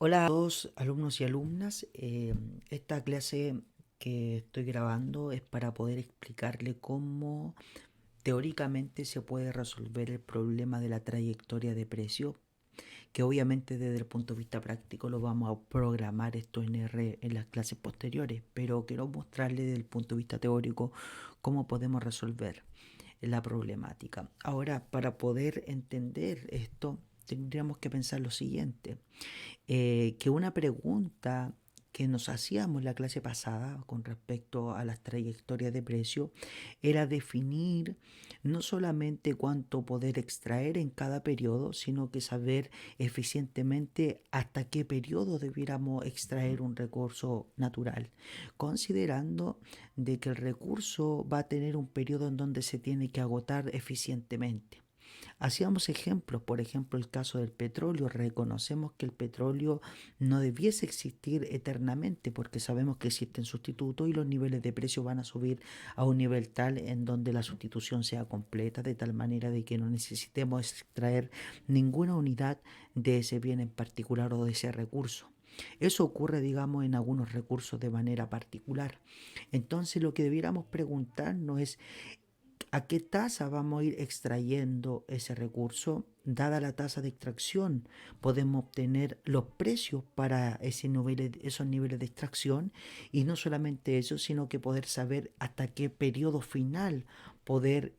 Hola a todos alumnos y alumnas. Esta clase que estoy grabando es para poder explicarle cómo teóricamente se puede resolver el problema de la trayectoria de precio, que obviamente desde el punto de vista práctico lo vamos a programar esto en R en las clases posteriores, pero quiero mostrarle desde el punto de vista teórico cómo podemos resolver la problemática. Ahora, para poder entender esto, tendríamos que pensar lo siguiente, que una pregunta que nos hacíamos la clase pasada con respecto a las trayectorias de precio era definir no solamente cuánto poder extraer en cada periodo, sino que saber eficientemente hasta qué periodo debiéramos extraer un recurso natural, considerando de que el recurso va a tener un periodo en donde se tiene que agotar eficientemente. Hacíamos ejemplos, por ejemplo, el caso del petróleo. Reconocemos que el petróleo no debiese existir eternamente porque sabemos que existen sustitutos y los niveles de precio van a subir a un nivel tal en donde la sustitución sea completa, de tal manera de que no necesitemos extraer ninguna unidad de ese bien en particular o de ese recurso. Eso ocurre, digamos, en algunos recursos de manera particular. Entonces, lo que debiéramos preguntarnos es a qué tasa vamos a ir extrayendo ese recurso. Dada la tasa de extracción, podemos obtener los precios para esos niveles de extracción, y no solamente eso, sino que poder saber hasta qué periodo final poder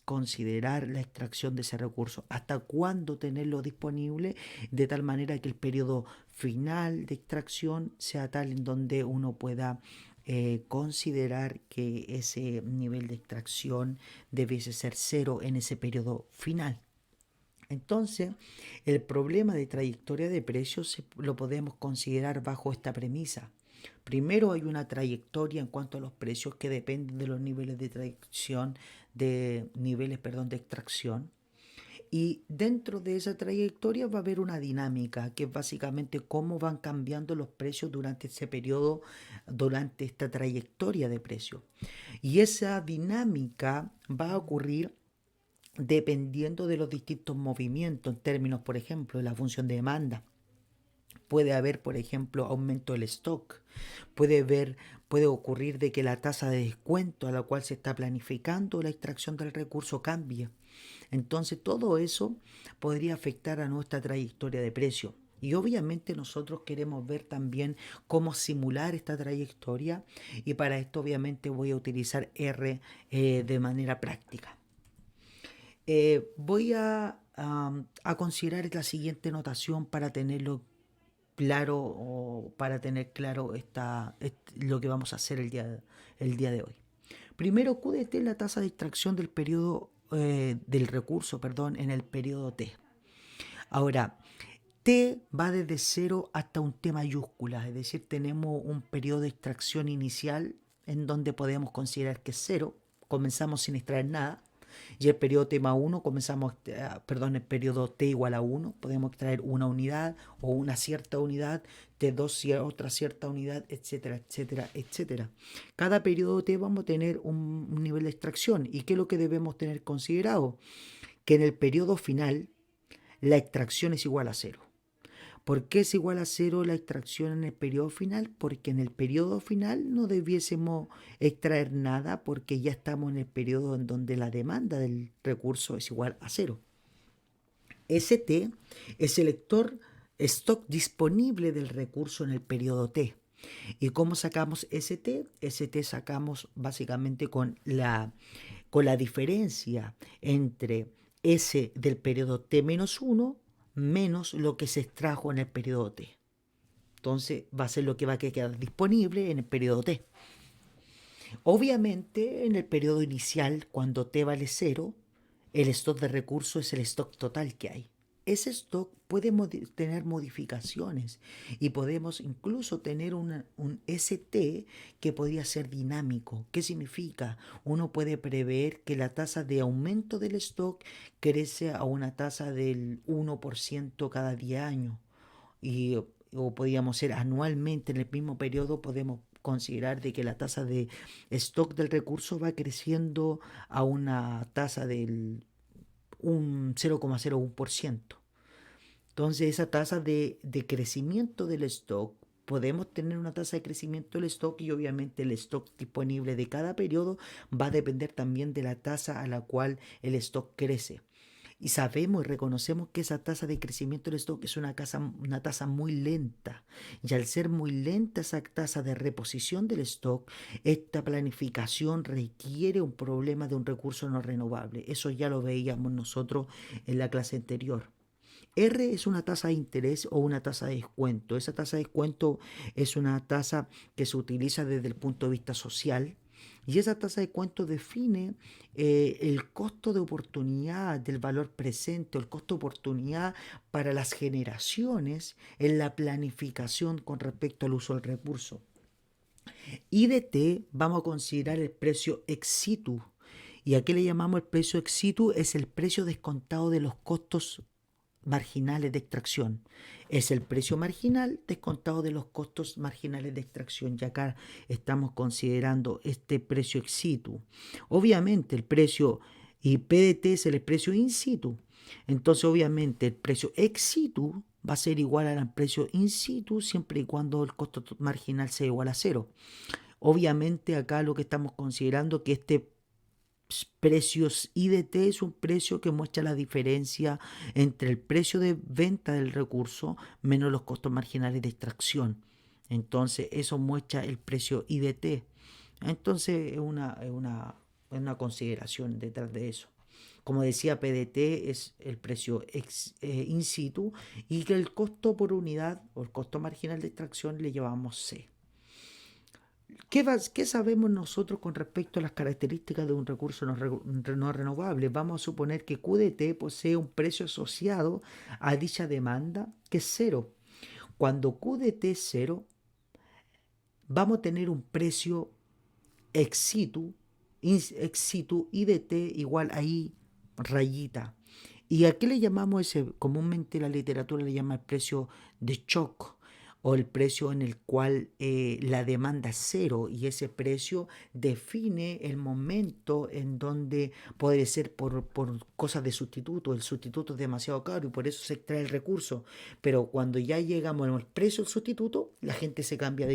considerar la extracción de ese recurso, hasta cuándo tenerlo disponible, de tal manera que el periodo final de extracción sea tal en donde uno pueda considerar que ese nivel de extracción debiese ser cero en ese periodo final. Entonces, el problema de trayectoria de precios lo podemos considerar bajo esta premisa. Primero, hay una trayectoria en cuanto a los precios que dependen de los niveles de trayección, de extracción. Y dentro de esa trayectoria va a haber una dinámica, que es básicamente cómo van cambiando los precios durante ese periodo, durante esta trayectoria de precios. Y esa dinámica va a ocurrir dependiendo de los distintos movimientos en términos, por ejemplo, de la función de demanda. Puede haber, por ejemplo, aumento del stock. Puede ocurrir de que la tasa de descuento a la cual se está planificando la extracción del recurso cambie. Entonces todo eso podría afectar a nuestra trayectoria de precio. Y obviamente nosotros queremos ver también cómo simular esta trayectoria, y para esto obviamente voy a utilizar R de manera práctica. Voy a considerar la siguiente notación para tenerlo claro, o para tener claro lo que vamos a hacer el día de hoy. Primero, QDT es la tasa de extracción del recurso, perdón, en el periodo T. Ahora, T va desde 0 hasta un T mayúscula, es decir, tenemos un periodo de extracción inicial en donde podemos considerar que es 0, comenzamos sin extraer nada, y el periodo T más 1, el periodo T igual a 1, podemos extraer una unidad o una cierta unidad, T2 otra cierta unidad, etcétera, etcétera, etcétera. Cada periodo T vamos a tener un nivel de extracción. ¿Y qué es lo que debemos tener considerado? Que en el periodo final la extracción es igual a 0. ¿Por qué es igual a 0 la extracción en el periodo final? Porque en el periodo final no debiésemos extraer nada, porque ya estamos en el periodo en donde la demanda del recurso es igual a 0. ST es el stock disponible del recurso en el periodo T. ¿Y cómo sacamos ST? ST sacamos básicamente con la diferencia entre S del periodo T-1 menos lo que se extrajo en el periodo T. Entonces va a ser lo que va a quedar disponible en el periodo T. Obviamente, en el periodo inicial, cuando T vale 0, el stock de recursos es el stock total que hay. Ese stock puede tener modificaciones, y podemos incluso tener un ST que podría ser dinámico. ¿Qué significa? Uno puede prever que la tasa de aumento del stock crece a una tasa del 1% cada 10 años, y, o podríamos ser anualmente en el mismo periodo. Podemos considerar de que la tasa de stock del recurso va creciendo a una tasa del un 0,01%. Entonces, esa tasa de crecimiento del stock, podemos tener una tasa de crecimiento del stock y obviamente el stock disponible de cada periodo va a depender también de la tasa a la cual el stock crece. Y sabemos y reconocemos que esa tasa de crecimiento del stock es una tasa muy lenta. Y al ser muy lenta esa tasa de reposición del stock, esta planificación requiere un problema de un recurso no renovable. Eso ya lo veíamos nosotros en la clase anterior. R es una tasa de interés o una tasa de descuento. Esa tasa de descuento es una tasa que se utiliza desde el punto de vista social y esa tasa de descuento define el costo de oportunidad del valor presente o el costo de oportunidad para las generaciones en la planificación con respecto al uso del recurso. Y de T vamos a considerar el precio ex situ. ¿Y a qué le llamamos el precio ex situ? Es el precio descontado de los costos marginales de extracción. Es el precio marginal descontado de los costos marginales de extracción. Y acá estamos considerando este precio ex situ. Obviamente el precio y PDT es el precio in situ. Entonces obviamente el precio ex situ va a ser igual al precio in situ siempre y cuando el costo marginal sea igual a cero. Obviamente acá lo que estamos considerando que este precios IDT es un precio que muestra la diferencia entre el precio de venta del recurso menos los costos marginales de extracción. Entonces eso muestra el precio IDT. Entonces es una consideración detrás de eso. Como decía, PDT es el precio in situ y que el costo por unidad o el costo marginal de extracción le llevamos C. ¿Qué sabemos nosotros con respecto a las características de un recurso no renovable? Vamos a suponer que QDT posee un precio asociado a dicha demanda que es cero. Cuando QDT es cero, vamos a tener un precio ex situ IDT igual a I rayita. ¿Y a qué le llamamos ese? Comúnmente la literatura le llama el precio de shock o el precio en el cual la demanda es cero y ese precio define el momento en donde puede ser por cosas de sustituto. El sustituto es demasiado caro y por eso se extrae el recurso. Pero cuando ya llegamos al precio del sustituto, la gente se cambia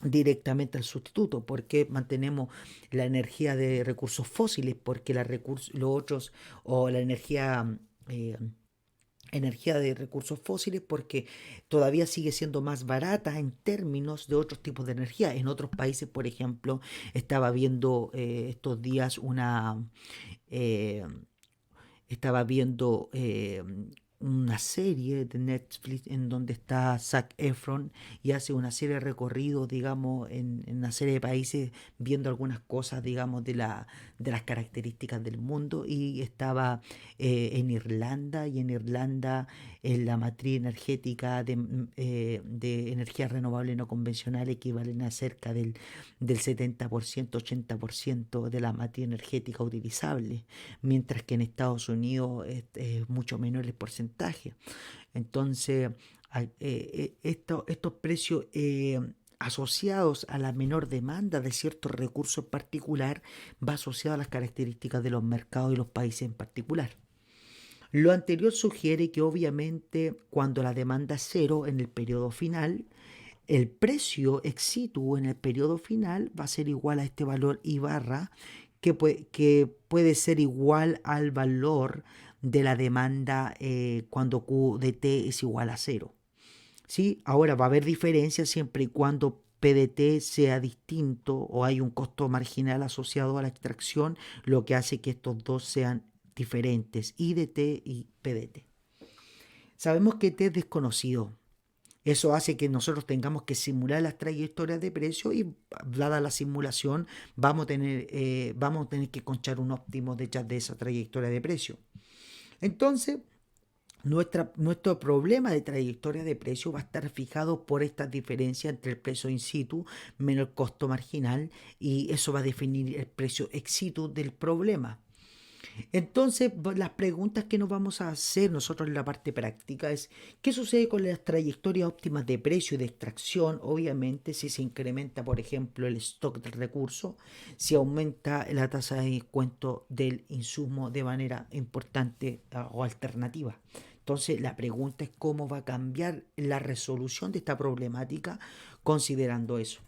directamente al sustituto, porque mantenemos la energía de recursos fósiles, porque los otros, o la energía de recursos fósiles, porque todavía sigue siendo más barata en términos de otros tipos de energía. En otros países, por ejemplo, estaba viendo estos días eh, estaba viendo una serie de Netflix en donde está Zac Efron y hace una serie de recorridos, digamos, en una serie de países, viendo algunas cosas, digamos, de las características del mundo. Y estaba en Irlanda, y en Irlanda la matriz energética de energía renovable no convencional equivalen a cerca del 70%, 80% de la matriz energética utilizable, mientras que en Estados Unidos es mucho menor el porcentaje. Entonces, estos precios asociados a la menor demanda de ciertos recursos en particular va asociado a las características de los mercados y los países en particular. Lo anterior sugiere que obviamente cuando la demanda es cero en el periodo final, el precio ex situ en el periodo final va a ser igual a este valor I barra, que puede ser igual al valor de la demanda cuando Q de T es igual a cero. ¿Sí? Ahora va a haber diferencias siempre y cuando PDT sea distinto o hay un costo marginal asociado a la extracción, lo que hace que estos dos sean diferentes, IDT y PDT. Sabemos que T es desconocido. Eso hace que nosotros tengamos que simular las trayectorias de precio y dada la simulación vamos a tener que encontrar un óptimo detrás de esa trayectoria de precio. Entonces, nuestro problema de trayectoria de precio va a estar fijado por estas diferencias entre el precio in situ menos el costo marginal y eso va a definir el precio ex situ del problema. Entonces, las preguntas que nos vamos a hacer nosotros en la parte práctica es, ¿qué sucede con las trayectorias óptimas de precio y de extracción? Obviamente, si se incrementa, por ejemplo, el stock del recurso, si aumenta la tasa de descuento del insumo de manera importante o alternativa. Entonces la pregunta es cómo va a cambiar la resolución de esta problemática considerando eso.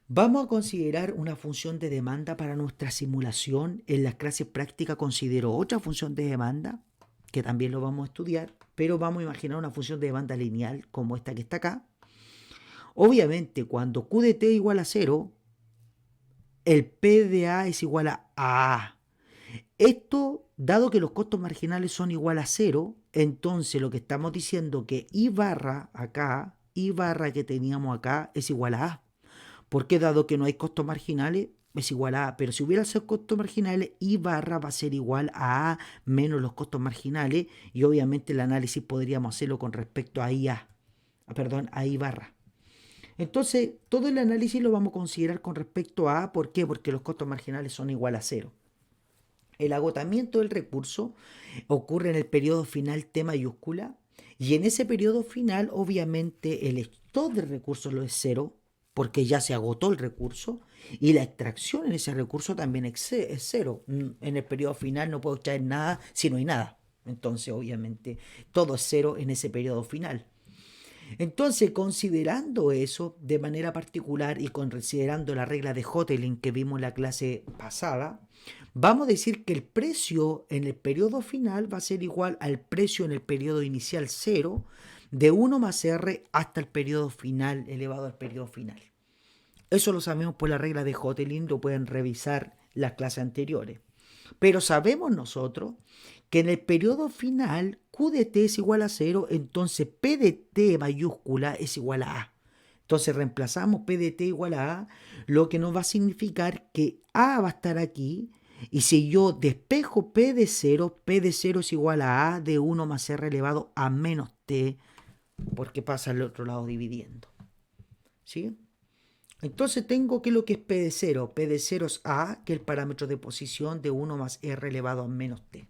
Vamos a considerar una función de demanda para nuestra simulación. En las clases prácticas considero otra función de demanda, que también lo vamos a estudiar, pero vamos a imaginar una función de demanda lineal como esta que está acá. Obviamente, cuando Q de t igual a 0, el P de A es igual a A. Esto, dado que los costos marginales son igual a 0, entonces lo que estamos diciendo que I barra acá, I barra que teníamos acá, es igual a A. Porque dado que no hay costos marginales, es igual a A. Pero si hubiera sido costos marginales, I barra va a ser igual a A menos los costos marginales. Y obviamente el análisis podríamos hacerlo con respecto a IA. Perdón, a I barra. Entonces, todo el análisis lo vamos a considerar con respecto a A. ¿Por qué? Porque los costos marginales son igual a 0. El agotamiento del recurso ocurre en el periodo final T mayúscula. Y en ese periodo final, obviamente, el stock de recursos lo es 0, porque ya se agotó el recurso, y la extracción en ese recurso también es 0. En el periodo final no puedo extraer nada si no hay nada. Entonces, obviamente, todo es 0 en ese periodo final. Entonces, considerando eso de manera particular y considerando la regla de Hotelling que vimos en la clase pasada, vamos a decir que el precio en el periodo final va a ser igual al precio en el periodo inicial 0 de 1 más R hasta el periodo final elevado al periodo final. Eso lo sabemos por la regla de Hotelling, lo pueden revisar las clases anteriores. Pero sabemos nosotros que en el periodo final Q de t es igual a 0, entonces P de t mayúscula es igual a A. Entonces reemplazamos P de t igual a A, lo que nos va a significar que A va a estar aquí, y si yo despejo P de 0 es igual a A de 1 más R elevado a menos t, porque pasa al otro lado dividiendo. ¿Sí? Entonces tengo que lo que es P de 0. P de 0 es A, que es el parámetro de posición de 1 más R elevado a menos t.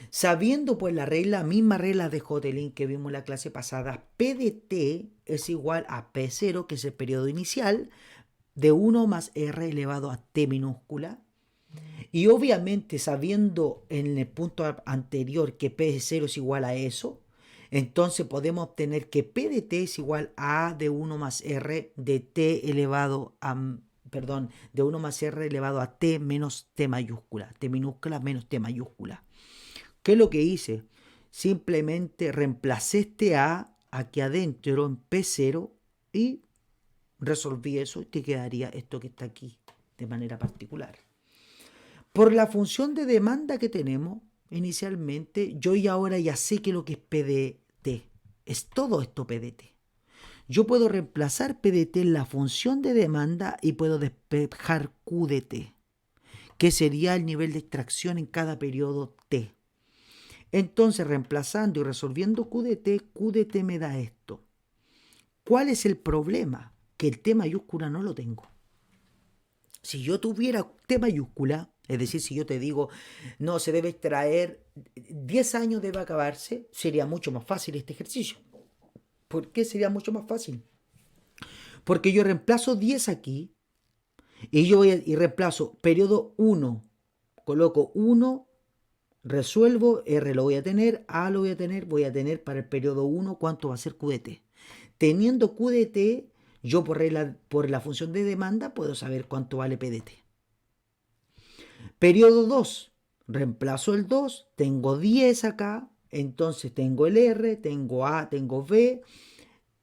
Sabiendo pues la misma regla de Hotelling que vimos en la clase pasada, P de t es igual a P0, que es el periodo inicial, de 1 más R elevado a t minúscula. Y obviamente sabiendo en el punto anterior que P de 0 es igual a eso, entonces podemos obtener que P de t es igual a A de 1 más R de t elevado a, de 1 más R elevado a t menos t mayúscula, t minúscula menos t mayúscula. ¿Qué es lo que hice? Simplemente reemplacé este A aquí adentro en P0 y resolví eso y te quedaría esto que está aquí de manera particular. Por la función de demanda que tenemos inicialmente, yo y ahora ya sé que lo que es PDT. Es todo esto PDT. Yo puedo reemplazar PDT en la función de demanda y puedo despejar QDT, que sería el nivel de extracción en cada periodo T. Entonces, reemplazando y resolviendo QDT me da esto. ¿Cuál es el problema? Que el T mayúscula no lo tengo. Si yo tuviera T mayúscula, es decir, si yo te digo, no, se debe extraer 10 años debe acabarse, sería mucho más fácil este ejercicio. ¿Por qué sería mucho más fácil? Porque yo reemplazo 10 aquí y yo y reemplazo periodo 1, coloco 1, resuelvo, R lo voy a tener, A lo voy a tener para el periodo 1 cuánto va a ser QDT. Teniendo QDT, yo por la función de demanda puedo saber cuánto vale PDT. Periodo 2, reemplazo el 2, tengo 10 acá, entonces tengo el R, tengo A, tengo B,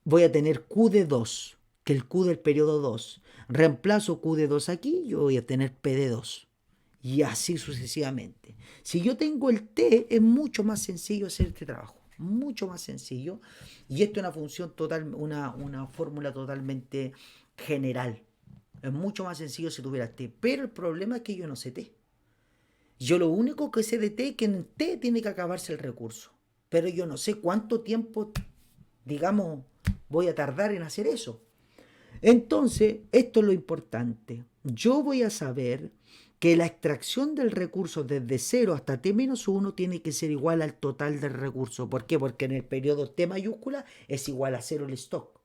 voy a tener Q de 2, que el Q del periodo 2. Reemplazo Q de 2 aquí, yo voy a tener P de 2. Y así sucesivamente. Si yo tengo el T, es mucho más sencillo hacer este trabajo. Mucho más sencillo. Y esto es una función total, una fórmula totalmente general. Es mucho más sencillo si tuviera T. Pero el problema es que yo no sé T. Yo lo único que sé de T es que en T tiene que acabarse el recurso. Pero yo no sé cuánto tiempo, digamos, voy a tardar en hacer eso. Entonces, esto es lo importante. Yo voy a saber que la extracción del recurso desde 0 hasta t-1 tiene que ser igual al total del recurso. ¿Por qué? Porque en el periodo t mayúscula es igual a 0 el stock.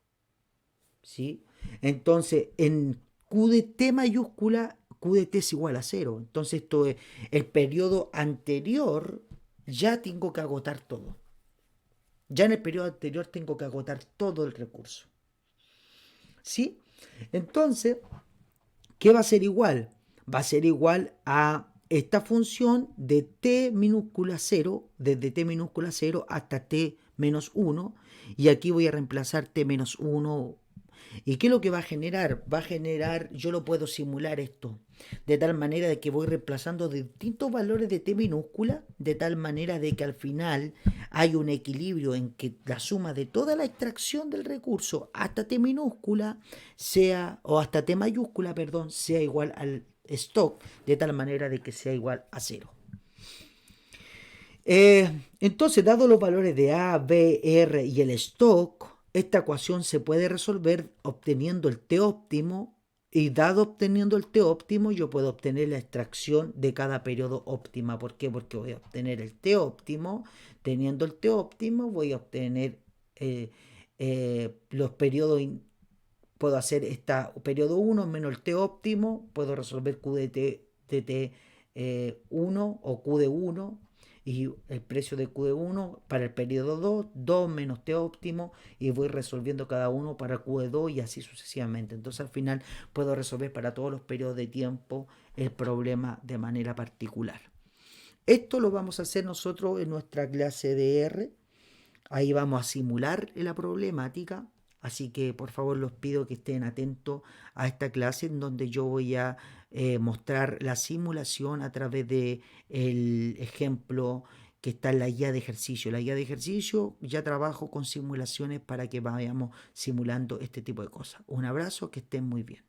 ¿Sí? Entonces, en q de t mayúscula, q de t es igual a 0. Entonces, esto es el periodo anterior ya tengo que agotar todo. Ya en el periodo anterior tengo que agotar todo el recurso. ¿Sí? Entonces, ¿qué va a ser igual? Va a ser igual a esta función de t minúscula 0, desde t minúscula 0 hasta t menos 1, y aquí voy a reemplazar t menos 1. ¿Y qué es lo que va a generar? Va a generar, yo lo puedo simular esto, de tal manera de que voy reemplazando distintos valores de t minúscula, de tal manera de que al final hay un equilibrio en que la suma de toda la extracción del recurso hasta t minúscula sea, o hasta t mayúscula, perdón, sea igual al stock, de tal manera de que sea igual a 0. Entonces, dado los valores de A, B, R y el stock, esta ecuación se puede resolver obteniendo el T óptimo, y dado obteniendo el T óptimo, yo puedo obtener la extracción de cada periodo óptima. ¿Por qué? Porque voy a obtener el T óptimo. Teniendo el T óptimo, voy a obtener los periodos. Puedo hacer esta periodo 1 menos el T óptimo. Puedo resolver Q de T 1 o Q de 1 y el precio de Q de 1 para el periodo 2, 2 menos T óptimo, y voy resolviendo cada uno para Q de 2 y así sucesivamente. Entonces al final puedo resolver para todos los periodos de tiempo el problema de manera particular. Esto lo vamos a hacer nosotros en nuestra clase de R. Ahí vamos a simular la problemática. Así que por favor los pido que estén atentos a esta clase en donde yo voy a mostrar la simulación a través de el ejemplo que está en la guía de ejercicio. La guía de ejercicio ya trabajo con simulaciones para que vayamos simulando este tipo de cosas. Un abrazo, que estén muy bien.